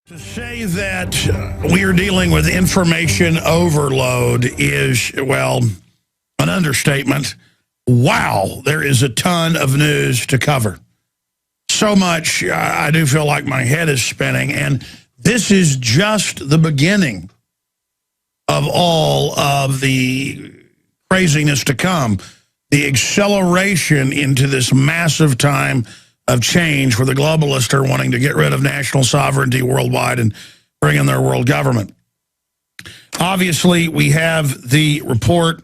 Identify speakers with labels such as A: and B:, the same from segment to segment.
A: To say that we are dealing with information overload is, well, an understatement. Wow, there is a ton of news to cover. So much, I do feel like my head is spinning, and this is just the beginning of all of the craziness to come. The acceleration into this massive time of change where the globalists are wanting to get rid of national sovereignty worldwide and bring in their world government. Obviously, we have the report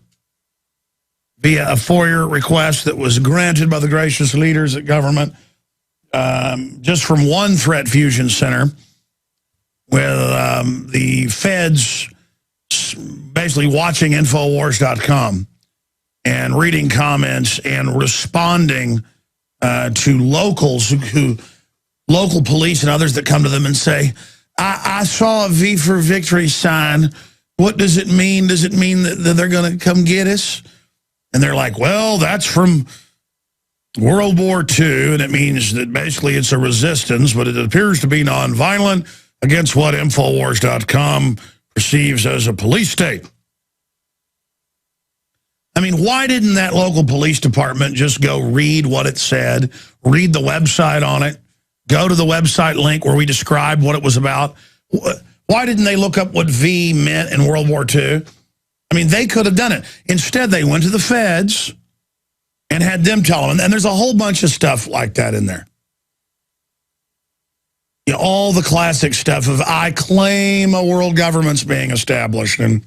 A: via a FOIA request that was granted by the gracious leaders at government, just from one threat fusion center, with the feds basically watching Infowars.com and reading comments and responding to locals, local police and others that come to them and say, I saw a V for Victory sign. What does it mean? Does it mean that they're going to come get us? And they're like, well, that's from World War II, and it means that basically it's a resistance, but it appears to be nonviolent against what Infowars.com perceives as a police state. I mean, why didn't that local police department just go read what it said, read the website on it, go to the website link where we described what it was about? Why didn't they look up what V meant in World War II? I mean, they could have done it. Instead, they went to the feds and had them tell them. And there's a whole bunch of stuff like that in there. You know, all the classic stuff of, I claim a world government's being established, and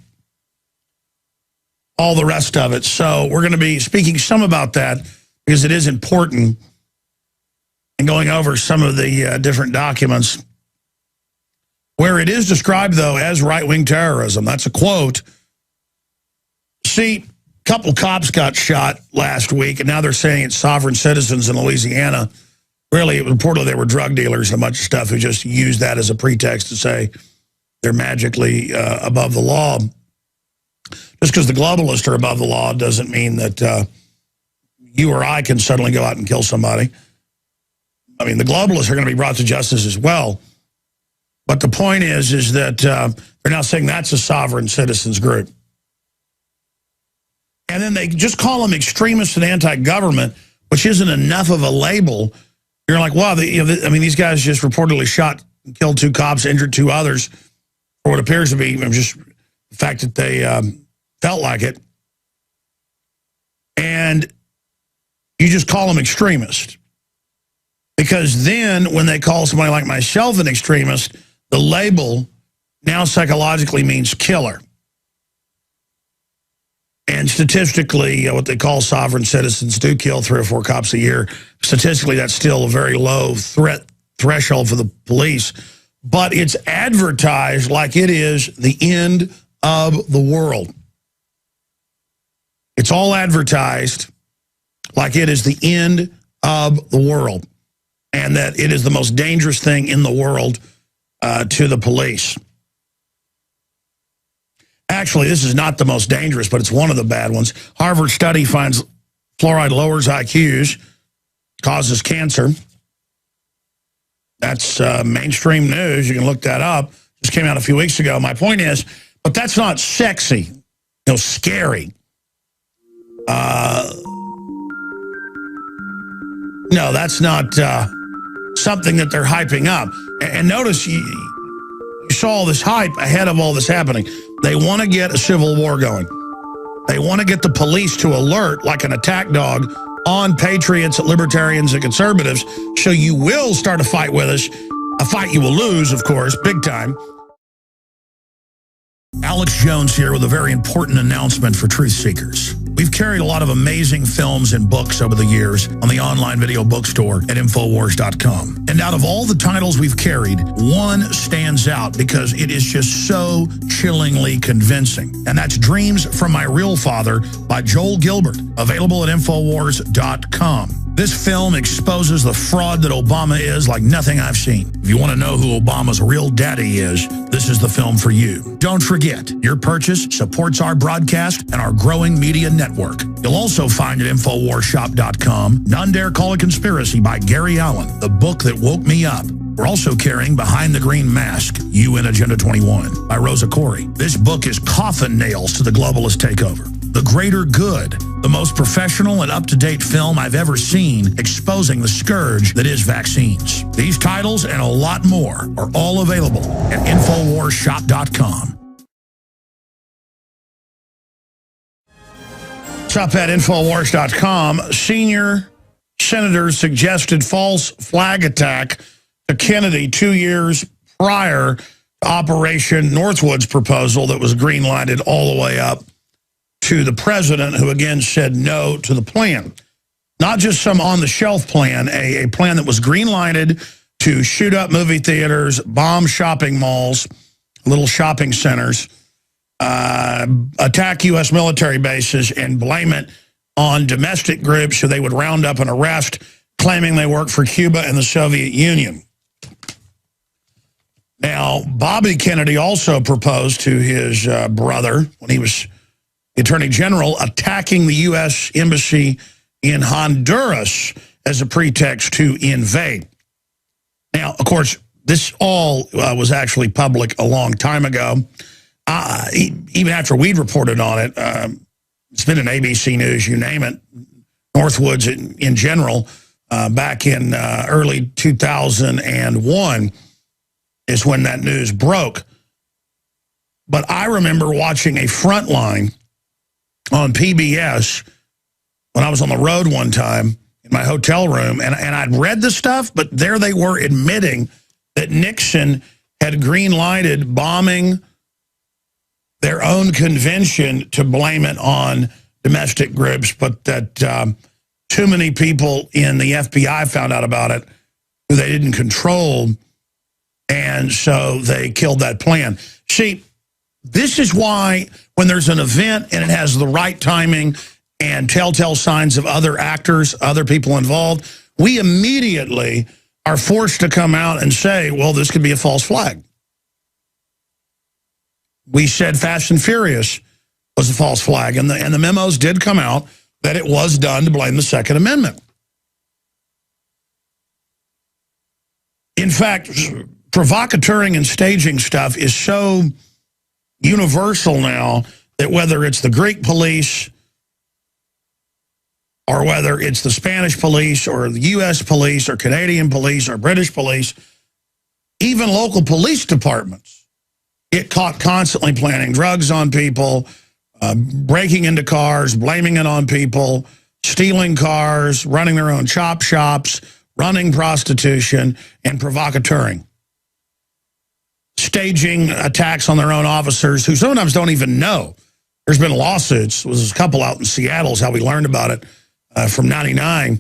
A: all the rest of it. So we're going to be speaking some about that because it is important, and going over some of the different documents where it is described, though, as right-wing terrorism. That's a quote. See, a couple cops got shot last week, and now they're saying it's sovereign citizens in Louisiana. Really, reportedly, they were drug dealers and a bunch of stuff who just used that as a pretext to say they're magically above the law. Just because the globalists are above the law doesn't mean that you or I can suddenly go out and kill somebody. I mean, the globalists are going to be brought to justice as well. But the point is that they're now saying that's a sovereign citizens group. And then they just call them extremists and anti-government, which isn't enough of a label. You're like, wow, I mean, these guys just reportedly shot and killed 2 cops, injured 2 others, for what appears to be just the fact that they felt like it. And you just call them extremist. Because then when they call somebody like myself an extremist, the label now psychologically means killer. And statistically, what they call sovereign citizens do kill 3 or 4 cops a year. Statistically, that's still a very low threat threshold for the police. But it's advertised like it is the end of the world. It's all advertised like it is the end of the world, and that it is the most dangerous thing in the world to the police. Actually, this is not the most dangerous, but it's one of the bad ones. Harvard study finds fluoride lowers IQs, causes cancer. That's mainstream news. You can look that up. Just came out a few weeks ago. My point is, but that's not sexy, scary. No, that's not something that they're hyping up. And notice you saw all this hype ahead of all this happening. They want to get a civil war going. They want to get the police to alert like an attack dog on patriots, libertarians, and conservatives, so you will start a fight with us. A fight you will lose, of course, big time. Alex Jones here with a very important announcement for truth seekers. We've carried a lot of amazing films and books over the years on the online video bookstore at Infowars.com. And out of all the titles we've carried, one stands out because it is just so chillingly convincing. And that's Dreams from My Real Father by Joel Gilbert, available at Infowars.com. This film exposes the fraud that Obama is like nothing I've seen. If you want to know who Obama's real daddy is, this is the film for you. Don't forget, your purchase supports our broadcast and our growing media network. You'll also find at InfoWarsShop.com, None Dare Call It Conspiracy by Gary Allen, the book that woke me up. We're also carrying Behind the Green Mask, UN Agenda 21 by Rosa Corey. This book is coffin nails to the globalist takeover. The Greater Good, the most professional and up-to-date film I've ever seen exposing the scourge that is vaccines. These titles and a lot more are all available at InfoWarsShop.com. What's up at InfoWars.com? Senior senators suggested false flag attack to Kennedy 2 years prior to Operation Northwood's proposal that was green-lighted all the way up to the president, who again said no to the plan. Not just some on-the-shelf plan, a plan that was green-lighted to shoot up movie theaters, bomb shopping malls, little shopping centers, attack U.S. military bases, and blame it on domestic groups who they would round up and arrest, claiming they work for Cuba and the Soviet Union. Now, Bobby Kennedy also proposed to his brother, when he was the Attorney General, attacking the U.S. Embassy in Honduras as a pretext to invade. Now, of course, this all was actually public a long time ago. Even after we'd reported on it, it's been in ABC News, you name it, Northwoods in general, back in early 2001 is when that news broke. But I remember watching a Frontline on PBS when I was on the road one time in my hotel room, and I'd read the stuff, but there they were admitting that Nixon had green-lighted bombing their own convention to blame it on domestic groups, but that too many people in the FBI found out about it who they didn't control, and so they killed that plan. See, this is why when there's an event and it has the right timing and telltale signs of other actors, other people involved, we immediately are forced to come out and say, well, this could be a false flag. We said Fast and Furious was a false flag, and the memos did come out that it was done to blame the Second Amendment. In fact, provocateuring and staging stuff is so universal now that whether it's the Greek police or whether it's the Spanish police or the U.S. police or Canadian police or British police, even local police departments get caught constantly planting drugs on people, breaking into cars, blaming it on people, stealing cars, running their own chop shops, running prostitution, and provocateuring. Staging attacks on their own officers who sometimes don't even know. There's been lawsuits. There was a couple out in Seattle is how we learned about it from '99,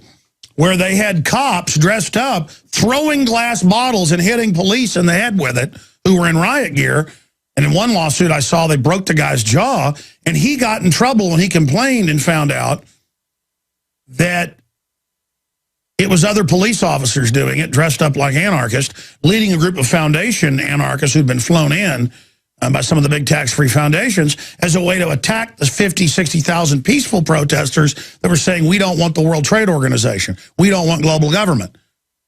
A: where they had cops dressed up throwing glass bottles and hitting police in the head with it who were in riot gear. And in one lawsuit I saw, they broke the guy's jaw, and he got in trouble when he complained and found out that it was other police officers doing it, dressed up like anarchists, leading a group of foundation anarchists who'd been flown in by some of the big tax-free foundations as a way to attack the 50, 60,000 peaceful protesters that were saying, we don't want the World Trade Organization. We don't want global government.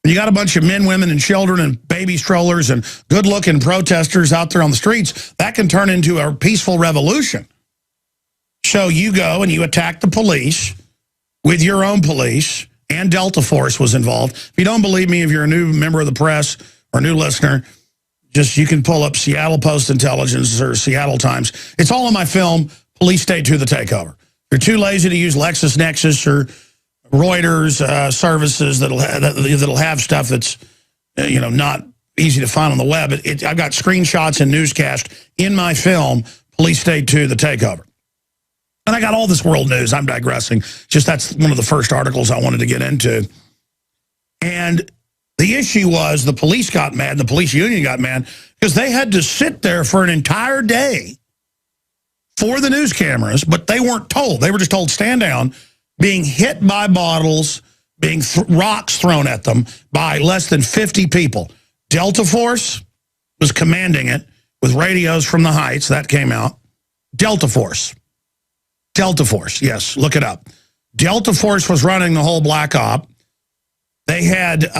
A: When you got a bunch of men, women, and children and baby strollers and good-looking protesters out there on the streets, that can turn into a peaceful revolution. So you go and you attack the police with your own police, and Delta Force was involved. If you don't believe me, if you're a new member of the press or new listener, just you can pull up Seattle Post-Intelligence or Seattle Times. It's all in my film, Police State to the Takeover. If you're too lazy to use LexisNexis or Reuters services that'll have stuff that's not easy to find on the web. I've got screenshots and newscasts in my film, Police State to the Takeover. And I got all this world news. I'm digressing. Just that's one of the first articles I wanted to get into. And the issue was the police got mad, and the police union got mad, because they had to sit there for an entire day for the news cameras, but they weren't told. They were just told, stand down, being hit by bottles, being rocks thrown at them by less than 50 people. Delta Force was commanding it with radios from the heights. That came out. Delta Force. Delta Force, yes, look it up. Delta Force was running the whole black op. They had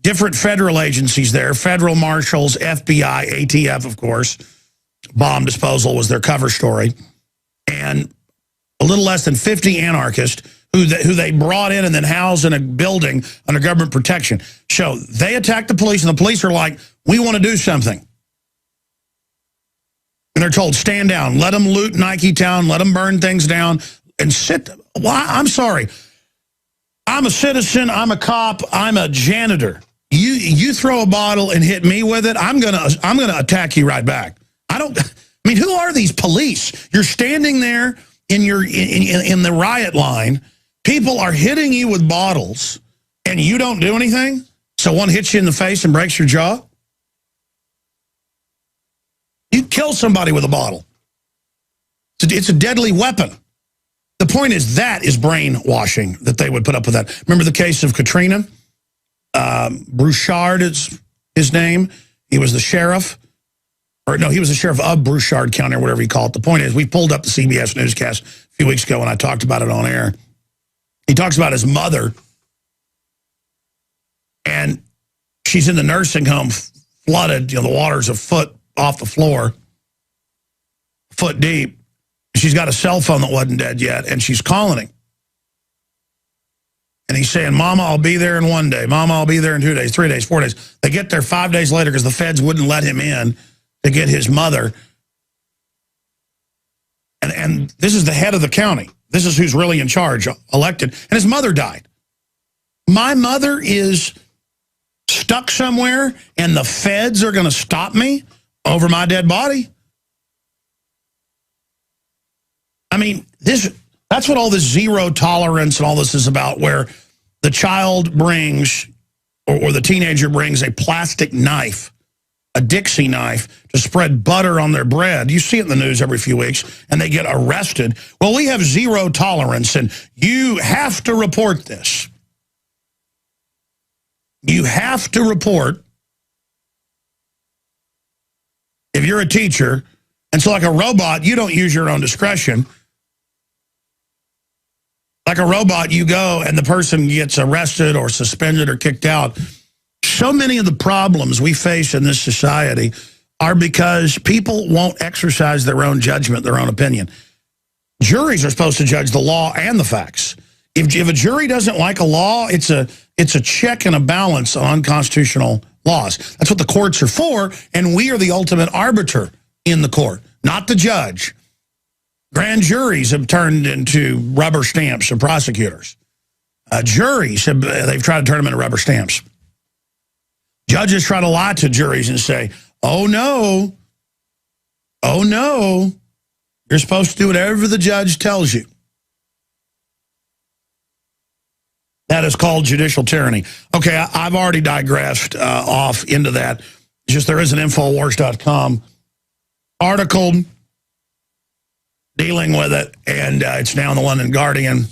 A: different federal agencies there, federal marshals, FBI, ATF, of course. Bomb disposal was their cover story. And a little less than 50 anarchists who they brought in and then housed in a building under government protection. So they attacked the police, and the police are like, we want to do something. And they're told, stand down, let them loot Nike Town, let them burn things down, and sit. Well, I'm sorry. I'm a citizen, I'm a cop, I'm a janitor. You throw a bottle and hit me with it, I'm gonna attack you right back. I mean, who are these police? You're standing there in the riot line. People are hitting you with bottles, and you don't do anything? So one hits you in the face and breaks your jaw? You kill somebody with a bottle. It's a deadly weapon. The point is that is brainwashing, that they would put up with that. Remember the case of Katrina? Broussard is his name. He was the sheriff. Or no, he was the sheriff of Broussard County, or whatever you call it. The point is, we pulled up the CBS newscast a few weeks ago when I talked about it on air. He talks about his mother, and she's in the nursing home, flooded. You know, the water's a foot off the floor, foot deep. She's got a cell phone that wasn't dead yet, and she's calling him. And he's saying, Mama, I'll be there in 1 day. Mama, I'll be there in 2 days, 3 days, 4 days. They get there 5 days later because the feds wouldn't let him in to get his mother. And this is the head of the county. This is who's really in charge, elected. And his mother died. My mother is stuck somewhere, and the feds are going to stop me over my dead body? I mean, that's what all this zero tolerance and all this is about, where the child brings, or the teenager brings, a plastic knife, a Dixie knife, to spread butter on their bread. You see it in the news every few weeks, and they get arrested. Well, we have zero tolerance, and you have to report this. You have to report if you're a teacher. And so like a robot, you don't use your own discretion. Like a robot, you go and the person gets arrested or suspended or kicked out. So many of the problems we face in this society are because people won't exercise their own judgment, their own opinion. Juries are supposed to judge the law and the facts. If a jury doesn't like a law, it's a check and a balance on unconstitutional laws. That's what the courts are for, and we are the ultimate arbiter in the court, not the judge. Grand juries have turned into rubber stamps of prosecutors. Juries, they've tried to turn them into rubber stamps. Judges try to lie to juries and say, oh no, you're supposed to do whatever the judge tells you. That is called judicial tyranny. Okay, I've already digressed off into that. Just there is an Infowars.com article dealing with it, and it's now in the London Guardian.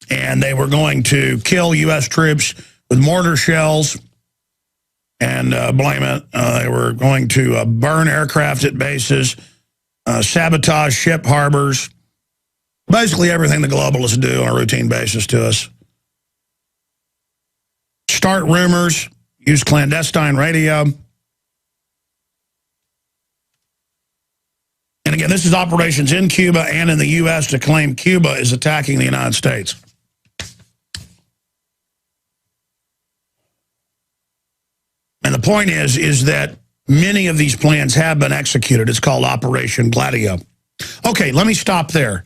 A: And they were going to kill U.S. troops with mortar shells and blame it. They were going to burn aircraft at bases, sabotage ship harbors, basically everything the globalists do on a routine basis to us. Start rumors, use clandestine radio. And again, this is operations in Cuba and in the U.S. to claim Cuba is attacking the United States. And the point is that many of these plans have been executed. It's called Operation Gladio. Okay, let me stop there.